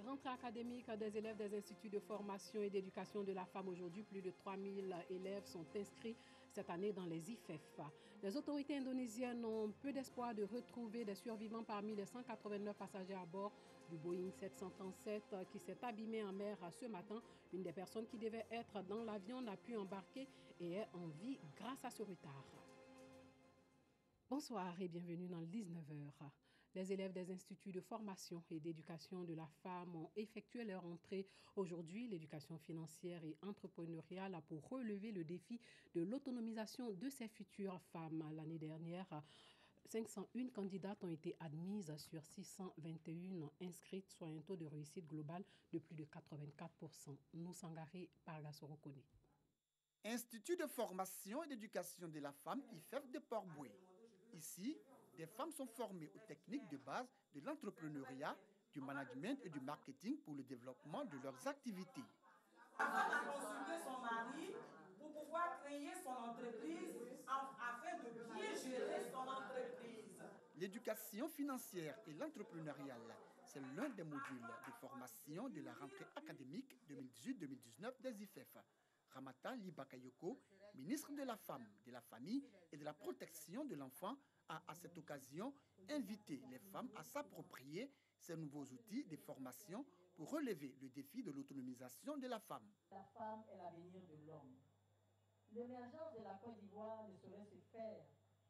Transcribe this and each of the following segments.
rentrée académique des élèves des instituts de formation et d'éducation de la femme. Aujourd'hui, plus de 3000 élèves sont inscrits cette année dans les IFEF. Les autorités indonésiennes ont peu d'espoir de retrouver des survivants parmi les 189 passagers à bord du Boeing 737 qui s'est abîmé en mer ce matin. Une des personnes qui devait être dans l'avion n'a pu embarquer et est en vie grâce à ce retard. Bonsoir et bienvenue dans le 19h. Les élèves des instituts de formation et d'éducation de la femme ont effectué leur entrée aujourd'hui. L'éducation financière et entrepreneuriale a pour relever le défi de l'autonomisation de ces futures femmes. L'année dernière, 501 candidates ont été admises sur 621 inscrites, soit un taux de réussite global de plus de 84%. Nous Sangaré Pargasoro-Kone. Institut de formation et d'éducation de la femme, IFEF de Port-Boué. Ici, des femmes sont formées aux techniques de base de l'entrepreneuriat, du management et du marketing pour le développement de leurs activités. La femme a consulté son mari pour pouvoir créer son entreprise afin de bien gérer son entreprise. L'éducation financière et l'entrepreneurial, c'est l'un des modules de formation de la rentrée académique 2018-2019 des IFEF. Ramata Libakayoko, ministre de la Femme, de la Famille et de la Protection de l'Enfant, a à cette occasion invité les femmes à s'approprier ces nouveaux outils de formation pour relever le défi de l'autonomisation de la femme. La femme est l'avenir de l'homme. L'émergence de la Côte d'Ivoire ne saurait se faire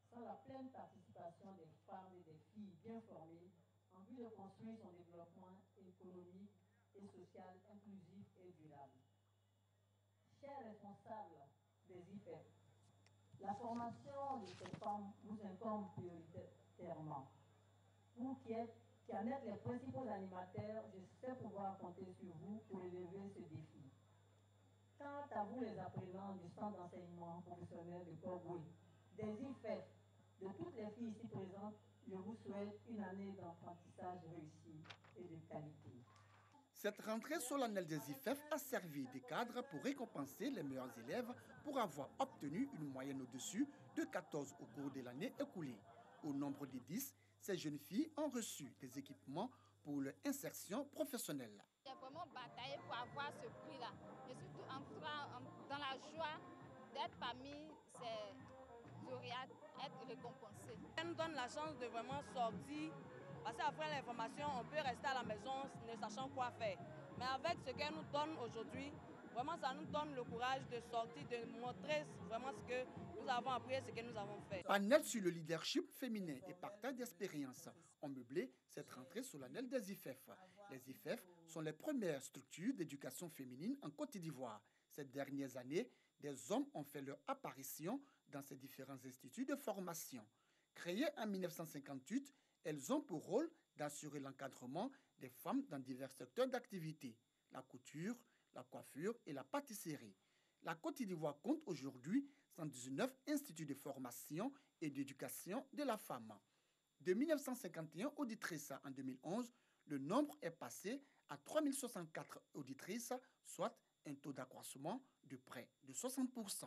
sans la pleine participation des femmes et des filles bien formées en vue de construire son développement économique et social inclusif et durable. Chers responsables des IFEF, la formation de ces femmes vous incombe prioritairement. Vous qui en êtes les principaux animateurs, je sais pouvoir compter sur vous pour relever ce défi. Quant à vous les apprenants du centre d'enseignement professionnel de Port-Boué, des IFEF, de toutes les filles ici présentes, je vous souhaite une année d'apprentissage réussie et de qualité. Cette rentrée solennelle des IFEF a servi de cadre pour récompenser les meilleurs élèves pour avoir obtenu une moyenne au-dessus de 14 au cours de l'année écoulée. Au nombre de 10, ces jeunes filles ont reçu des équipements pour leur insertion professionnelle. J'ai vraiment bataillé pour avoir ce prix-là. Je suis dans la joie d'être parmi ces lauréates, être récompensée. Ça nous donne la chance de vraiment sortir. Parce qu'après l'information, on peut rester à la maison ne sachant quoi faire. Mais avec ce qu'elle nous donne aujourd'hui, vraiment ça nous donne le courage de sortir, de montrer vraiment ce que nous avons appris et ce que nous avons fait. Panel sur le leadership féminin et partage d'expérience ont meublé cette rentrée solennelle des IFEF. Les IFEF sont les premières structures d'éducation féminine en Côte d'Ivoire. Ces dernières années, des hommes ont fait leur apparition dans ces différents instituts de formation. Créés en 1958, elles ont pour rôle d'assurer l'encadrement des femmes dans divers secteurs d'activité, la couture, la coiffure et la pâtisserie. La Côte d'Ivoire compte aujourd'hui 119 instituts de formation et d'éducation de la femme. De 1951 auditrices en 2011, le nombre est passé à 3064 auditrices, soit un taux d'accroissement de près de 60%.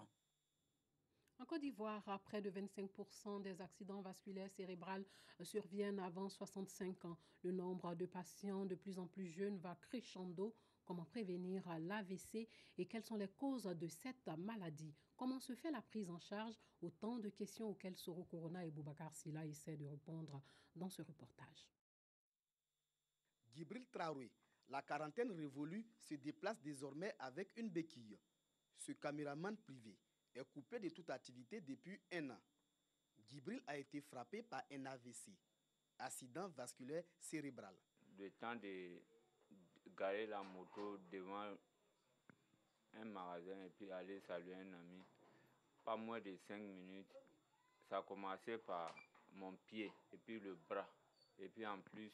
En Côte d'Ivoire, près de 25% des accidents vasculaires cérébraux surviennent avant 65 ans. Le nombre de patients de plus en plus jeunes va crescendo. Comment prévenir l'AVC et quelles sont les causes de cette maladie? Comment se fait la prise en charge? Autant de questions auxquelles Soro Corona et Boubacar Silla essaient de répondre dans ce reportage. Djibril Traoré, la quarantaine révolue, se déplace désormais avec une béquille. Ce caméraman privé est coupé de toute activité depuis 1 an. Djibril a été frappé par un AVC, accident vasculaire cérébral. Le temps de garer la moto devant un magasin et puis aller saluer un ami, pas moins de 5 minutes, ça a commencé par mon pied et puis le bras. Et puis en plus,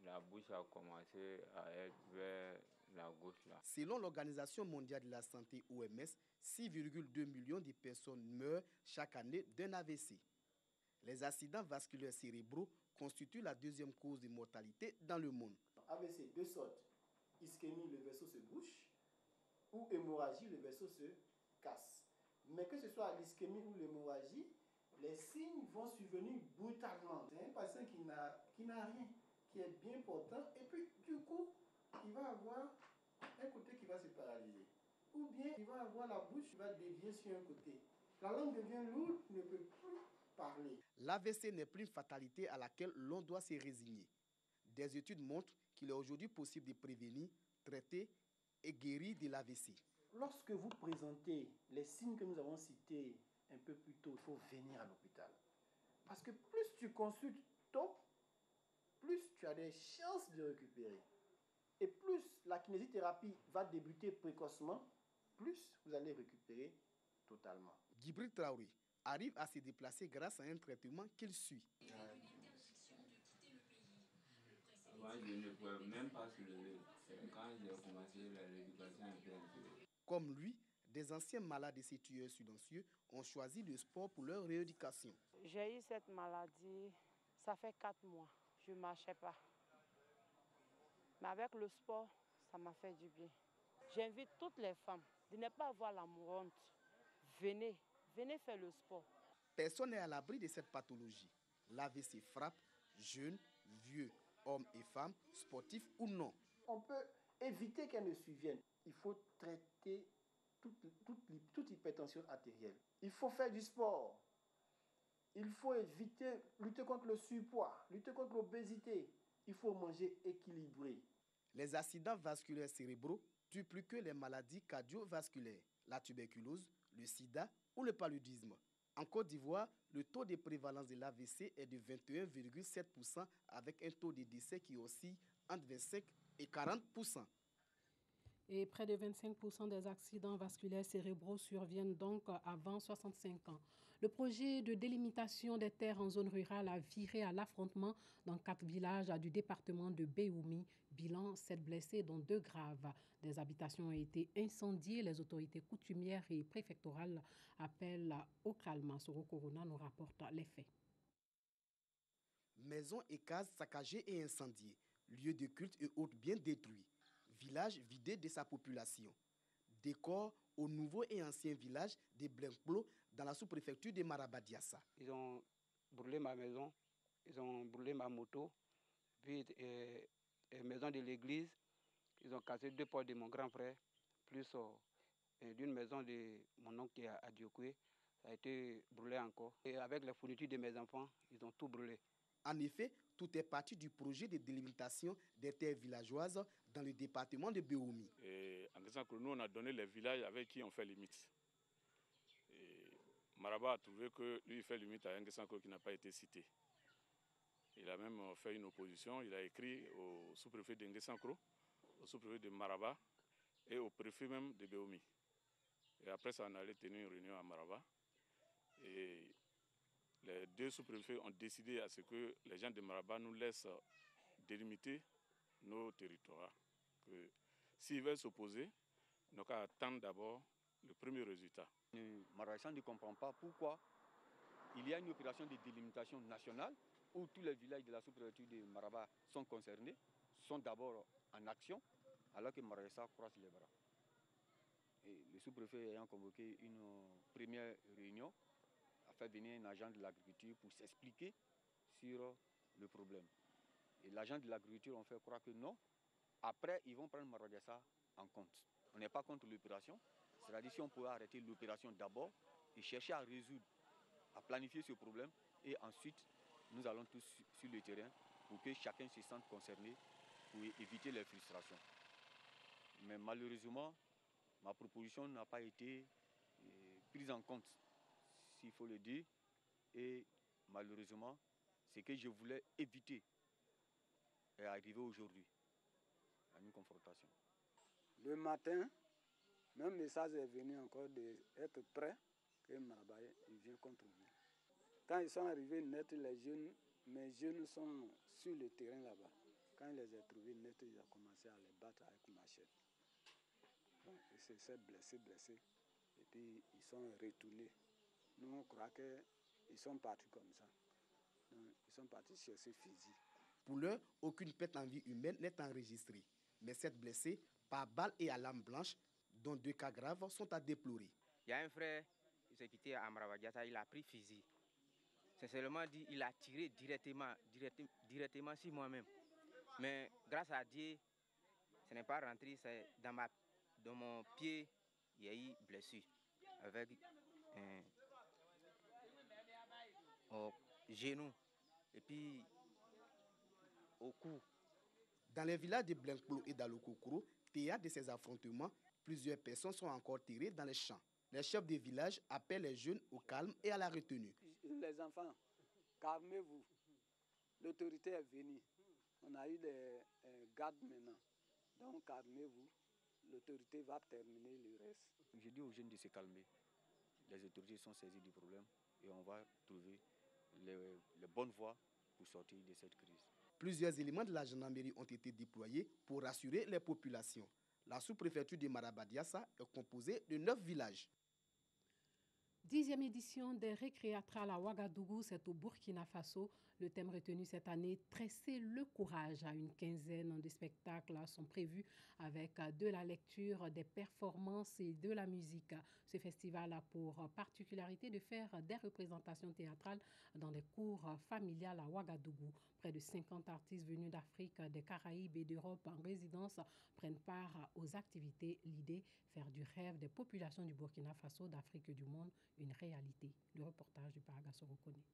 la bouche a commencé à être vers la gauche là. Selon l'Organisation mondiale de la santé OMS, 6,2 millions de personnes meurent chaque année d'un AVC. Les accidents vasculaires cérébraux constituent la deuxième cause de mortalité dans le monde. AVC, deux sortes. Ischémie, le vaisseau se bouche, ou hémorragie, le vaisseau se casse. Mais que ce soit l'ischémie ou l'hémorragie, les signes vont survenir brutalement. C'est un patient qui n'a rien, qui est bien portant, et puis du il va avoir un côté qui va se paralyser. Ou bien il va avoir la bouche qui va dévier sur un côté. La langue devient lourde, il ne peut plus parler. L'AVC n'est plus une fatalité à laquelle l'on doit se résigner. Des études montrent qu'il est aujourd'hui possible de prévenir, traiter et guérir de l'AVC. Lorsque vous présentez les signes que nous avons cités un peu plus tôt, il faut venir à l'hôpital. Parce que plus tu consultes tôt, plus tu as des chances de récupérer. Et plus la kinésithérapie va débuter précocement, plus vous allez récupérer totalement. Djibril Traoré arrive à se déplacer grâce à un traitement qu'il suit. Moi, je ne pouvais même pas se lever. Quand j'ai commencé l'éducation un peu. Comme lui, des anciens malades et ces tueurs silencieux ont choisi le sport pour leur rééducation. J'ai eu cette maladie, ça fait 4 mois. Je ne marchais pas. Mais avec le sport, ça m'a fait du bien. J'invite toutes les femmes de ne pas avoir la honte. Venez faire le sport. Personne n'est à l'abri de cette pathologie. L'AVC frappe jeunes, vieux, hommes et femmes, sportifs ou non. On peut éviter qu'elle ne survienne. Il faut traiter toute hypertension artérielle. Il faut faire du sport. Il faut lutter contre le surpoids, lutter contre l'obésité. Il faut manger équilibré. Les accidents vasculaires cérébraux tuent plus que les maladies cardiovasculaires, la tuberculose, le sida ou le paludisme. En Côte d'Ivoire, le taux de prévalence de l'AVC est de 21,7% avec un taux de décès qui oscille entre 25 et 40%. Et près de 25% des accidents vasculaires cérébraux surviennent donc avant 65 ans. Le projet de délimitation des terres en zone rurale a viré à l'affrontement dans 4 villages du département de Béoumi. Bilan, 7 blessés, dont 2 graves. Des habitations ont été incendiées. Les autorités coutumières et préfectorales appellent au calme. Soro Corona nous rapporte les faits. Maisons et cases saccagées et incendiées. Lieux de culte et autres biens détruits. Village vidé de sa population. Décor au nouveau et ancien village de Blenkplo dans la sous-préfecture de Marabadiassa. Ils ont brûlé ma maison, ils ont brûlé ma moto, puis maison de l'église. Ils ont cassé 2 portes de mon grand frère, plus d'une maison de mon oncle qui est à Diokoué. Ça a été brûlé encore. Et avec les fournitures de mes enfants, ils ont tout brûlé. En effet, tout est parti du projet de délimitation des terres villageoises dans le département de Béoumi. En disant que nous, on a donné les villages avec qui on fait limite. Maraba a trouvé que lui, il fait limite à Nguessanko qui n'a pas été cité. Il a même fait une opposition. Il a écrit au sous-préfet de Nguessanko, au sous-préfet de Maraba et au préfet même de Béoumi. Et après ça, on allait tenir une réunion à Maraba. Et les 2 sous-préfets ont décidé à ce que les gens de Maraba nous laissent délimiter nos territoires. Que s'ils veulent s'opposer, nous allons attendre d'abord le premier résultat. Maraïsan ne comprend pas pourquoi il y a une opération de délimitation nationale où tous les villages de la sous-préfecture de Maraba sont concernés, sont d'abord en action, alors que Maraïsan croise les bras. Et le sous-préfet ayant convoqué une première réunion, a fait venir un agent de l'agriculture pour s'expliquer sur le problème. Et l'agent de l'agriculture ont fait croire que non. Après, ils vont prendre Maragassa en compte. On n'est pas contre l'opération. C'est-à-dire si on pouvait arrêter l'opération d'abord et chercher à résoudre, à planifier ce problème. Et ensuite, nous allons tous sur le terrain pour que chacun se sente concerné pour éviter les frustrations. Mais malheureusement, ma proposition n'a pas été prise en compte, s'il faut le dire. Et malheureusement, ce que je voulais éviter est arrivé aujourd'hui, à une confrontation. Le matin, même message est venu encore d'être prêt, que Marabaye vient contre vous. Quand ils sont arrivés net, mes jeunes sont sur le terrain là-bas. Quand ils les ont trouvés net, ils ont commencé à les battre avec machette. Bon, ils se sont blessés. Et puis ils sont retournés. Nous, on croit qu'ils sont partis comme ça. Donc, ils sont partis chercher fusil. Pour l'heure, aucune perte en vie humaine n'est enregistrée. Mais 7 blessés par balle et à lame blanche, dont 2 cas graves, sont à déplorer. Il y a un frère, il s'est quitté à Marabadiassa, il a pris fusil. C'est seulement dit, il a tiré directement sur moi-même. Mais grâce à Dieu, Ce n'est pas rentré, c'est dans mon pied, il y a eu blessure avec au genou et puis au cou. Dans les villages de Blenklo et d'Alokokro, théâtre de ces affrontements, plusieurs personnes sont encore tirées dans les champs. Les chefs des villages appellent les jeunes au calme et à la retenue. Les enfants, calmez-vous. L'autorité est venue. On a eu des gardes maintenant. Donc calmez-vous. L'autorité va terminer le reste. Je dis aux jeunes de se calmer. Les autorités sont saisies du problème et on va trouver les bonnes voies pour sortir de cette crise. Plusieurs éléments de la gendarmerie ont été déployés pour rassurer les populations. La sous-préfecture de Maraba-Diassa est composée de 9 villages. 10e édition des récréatrales à Ouagadougou, c'est au Burkina Faso. Le thème retenu cette année, tresser le courage. Une quinzaine de spectacles sont prévus avec de la lecture, des performances et de la musique. Ce festival a pour particularité de faire des représentations théâtrales dans des cours familiales à Ouagadougou. Près de 50 artistes venus d'Afrique, des Caraïbes et d'Europe en résidence prennent part aux activités. L'idée, faire du rêve des populations du Burkina Faso, d'Afrique et du monde une réalité. Le reportage du Paragasso reconnaît.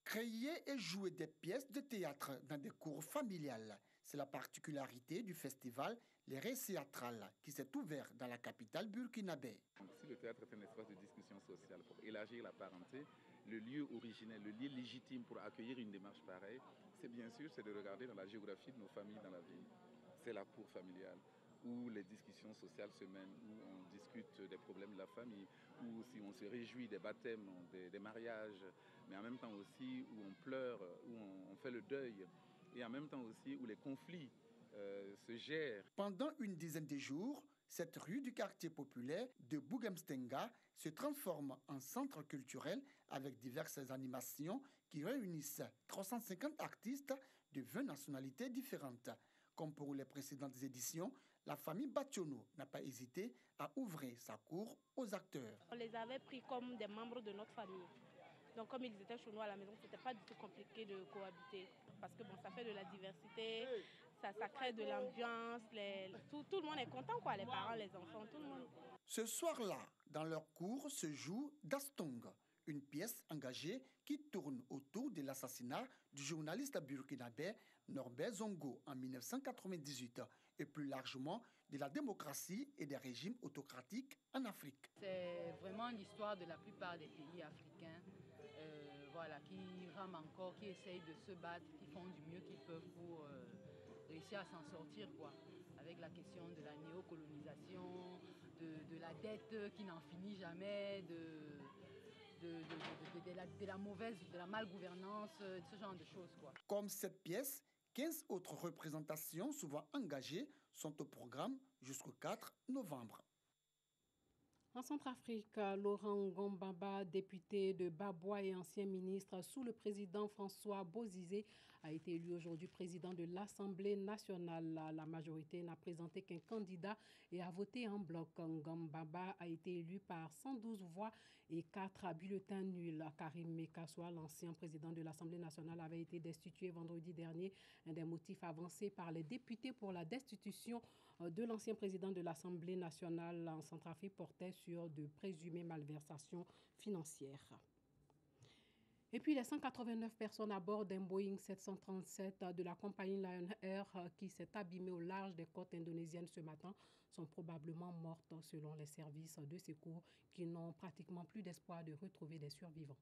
Créer et jouer des pièces de théâtre dans des cours familiales, c'est la particularité du festival Les Récréatrales qui s'est ouvert dans la capitale burkinabé. Si le théâtre est un espace de discussion sociale pour élargir la parenté, le lieu originel, le lieu légitime pour accueillir une démarche pareille, c'est bien sûr de regarder dans la géographie de nos familles dans la ville. C'est la cour familiale où les discussions sociales se mènent, où on discute des problèmes de la famille, où si on se réjouit des baptêmes, des mariages, mais en même temps aussi où on pleure, où on fait le deuil, et en même temps aussi où les conflits se gèrent. Pendant une dizaine de jours, cette rue du quartier populaire de Bougamstenga se transforme en centre culturel avec diverses animations qui réunissent 350 artistes de 20 nationalités différentes. Comme pour les précédentes éditions, la famille Bationo n'a pas hésité à ouvrir sa cour aux acteurs. On les avait pris comme des membres de notre famille. Donc comme ils étaient chez nous à la maison, c'était pas du tout compliqué de cohabiter. Parce que bon, ça fait de la diversité, ça crée de l'ambiance, tout le monde est content, quoi, les parents, les enfants, tout le monde. Ce soir-là, dans leur cour se joue Dastong, une pièce engagée qui tourne autour de l'assassinat du journaliste burkinabé Norbert Zongo en 1998 et plus largement de la démocratie et des régimes autocratiques en Afrique. C'est vraiment l'histoire de la plupart des pays africains qui rament encore, qui essayent de se battre, qui font du mieux qu'ils peuvent pour réussir à s'en sortir, avec la question de la néocolonisation, de la dette qui n'en finit jamais, de la mauvaise, de la malgouvernance, ce genre de choses. Comme cette pièce, 15 autres représentations souvent engagées sont au programme jusqu'au 4 novembre. En Centrafrique, Laurent Ngombaba, député de Babwa et ancien ministre sous le président François Bozizé, a été élu aujourd'hui président de l'Assemblée nationale. La majorité n'a présenté qu'un candidat et a voté en bloc. Ngombaba a été élu par 112 voix et 4 bulletins nuls. Karim Mekassoua, l'ancien président de l'Assemblée nationale, avait été destitué vendredi dernier. Un des motifs avancés par les députés pour la destitution de l'ancien président de l'Assemblée nationale en Centrafrique portait sur de présumées malversations financières. Et puis les 189 personnes à bord d'un Boeing 737 de la compagnie Lion Air qui s'est abîmé au large des côtes indonésiennes ce matin sont probablement mortes selon les services de secours qui n'ont pratiquement plus d'espoir de retrouver des survivants.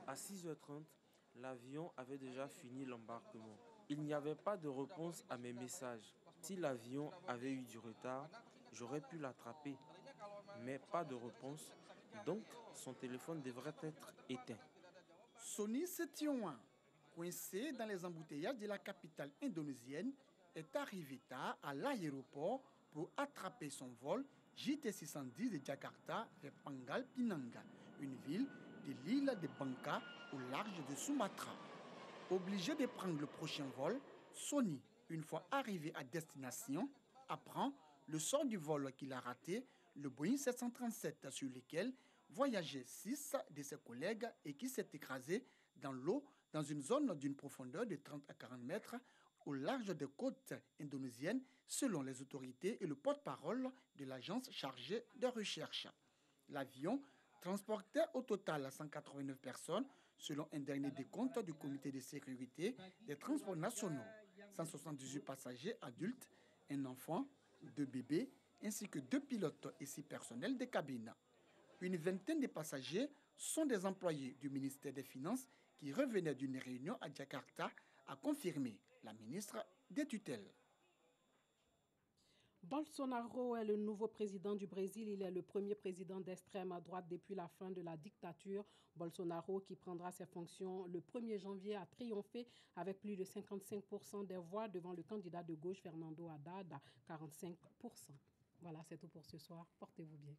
À 6h30, l'avion avait déjà fini l'embarquement. Il n'y avait pas de réponse à mes messages. Si l'avion avait eu du retard, j'aurais pu l'attraper. Mais pas de réponse, donc son téléphone devrait être éteint. Sony Setionwan, coincé dans les embouteillages de la capitale indonésienne, est arrivé tard à l'aéroport pour attraper son vol JT610 de Jakarta vers Pangkal Pinang, une ville de l'île de Bangka au large de Sumatra. Obligé de prendre le prochain vol, Sony, une fois arrivé à destination, apprend le sort du vol qu'il a raté, le Boeing 737 sur lequel voyageaient 6 de ses collègues et qui s'est écrasé dans l'eau, dans une zone d'une profondeur de 30 à 40 mètres, au large des côtes indonésiennes, selon les autorités et le porte-parole de l'agence chargée de recherche. L'avion transportait au total 189 personnes, selon un dernier décompte du comité de sécurité des transports nationaux. 178 passagers adultes, un enfant, 2 bébés, ainsi que 2 pilotes et 6 personnels de cabine. Une vingtaine de passagers sont des employés du ministère des Finances qui revenaient d'une réunion à Jakarta, a confirmé la ministre des tutelles. Bolsonaro est le nouveau président du Brésil. Il est le premier président d'extrême droite depuis la fin de la dictature. Bolsonaro, qui prendra ses fonctions le 1er janvier, a triomphé avec plus de 55% des voix devant le candidat de gauche Fernando Haddad à 45%. Voilà, c'est tout pour ce soir. Portez-vous bien.